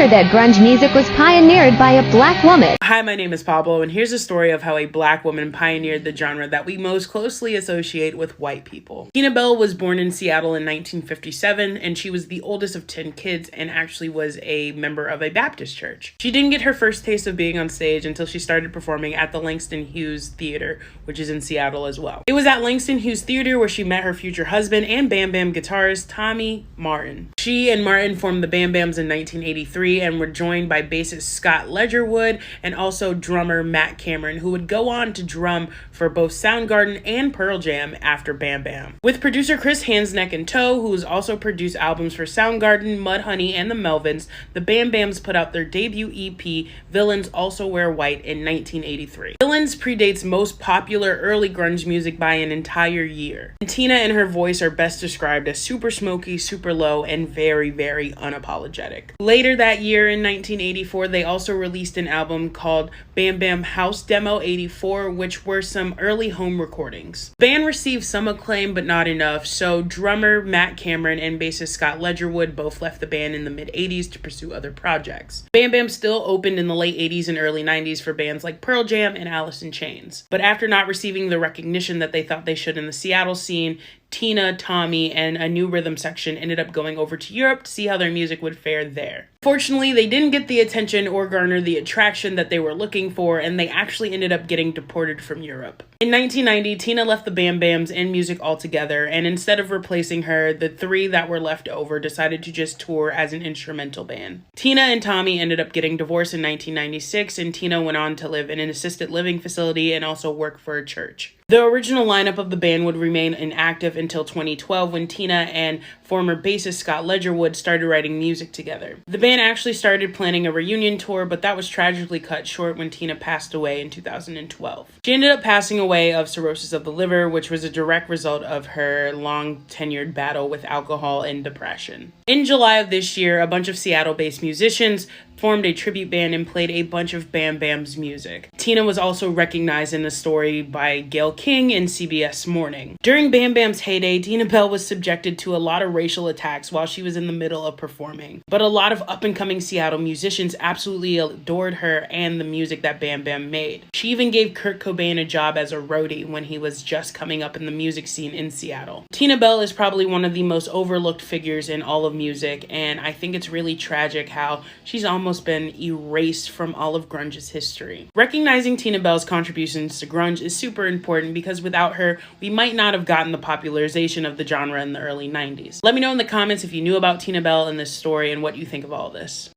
reminder that grunge music was pioneered by a black woman. Hi, my name is Pablo, and here's a story of how a black woman pioneered the genre that we most closely associate with white people. Tina Bell was born in Seattle in 1957, and she was the oldest of 10 kids and actually was a member of a Baptist church. She didn't get her first taste of being on stage until she started performing at the Langston Hughes Theater, which is in Seattle as well. It was at Langston Hughes Theater where she met her future husband and Bam Bam guitarist Tommy Martin. She and Martin formed the Bam Bams in 1983 and were joined by bassist Scott Ledgerwood and also drummer Matt Cameron, who would go on to drum for both Soundgarden and Pearl Jam after Bam Bam. With producer Chris Hands Neck and Toe, who has also produced albums for Soundgarden, Mudhoney, and the Melvins, the Bam Bams put out their debut EP, Villains Also Wear White, in 1983. Villains predates most popular early grunge music by an entire year. And Tina and her voice are best described as super smoky, super low, and very, very unapologetic. Later that year in 1984, they also released an album called Bam Bam House Demo 84, which were some early home recordings. The band received some acclaim, but not enough, so drummer Matt Cameron and bassist Scott Ledgerwood both left the band in the mid-80s to pursue other projects. Bam Bam still opened in the late 80s and early 90s for bands like Pearl Jam and Alice in Chains. But after not receiving the recognition that they thought they should in the Seattle scene, Tina, Tommy, and a new rhythm section ended up going over to Europe to see how their music would fare there. Fortunately, they didn't get the attention or garner the attraction that they were looking for, and they actually ended up getting deported from Europe. In 1990, Tina left the Bam Bams and music altogether, and instead of replacing her, the three that were left over decided to just tour as an instrumental band. Tina and Tommy ended up getting divorced in 1996, and Tina went on to live in an assisted living facility and also work for a church. The original lineup of the band would remain inactive until 2012 when Tina and former bassist Scott Ledgerwood started writing music together. The band actually started planning a reunion tour, but that was tragically cut short when Tina passed away in 2012. She ended up passing away of cirrhosis of the liver, which was a direct result of her long-tenured battle with alcohol and depression. In July of this year, a bunch of Seattle-based musicians formed a tribute band and played a bunch of Bam Bam's music. Tina was also recognized in the story by Gayle King in CBS Morning. During Bam Bam's heyday, Tina Bell was subjected to a lot of racial attacks while she was in the middle of performing. But a lot of up-and-coming Seattle musicians absolutely adored her and the music that Bam Bam made. She even gave Kurt Cobain a job as a roadie when he was just coming up in the music scene in Seattle. Tina Bell is probably one of the most overlooked figures in all of music, and I think it's really tragic how she's almost been erased from all of grunge's history. Recognizing Tina Bell's contributions to grunge is super important because without her, we might not have gotten the popularization of the genre in the early 90s. Let me know in the comments if you knew about Tina Bell and this story and what you think of all of this.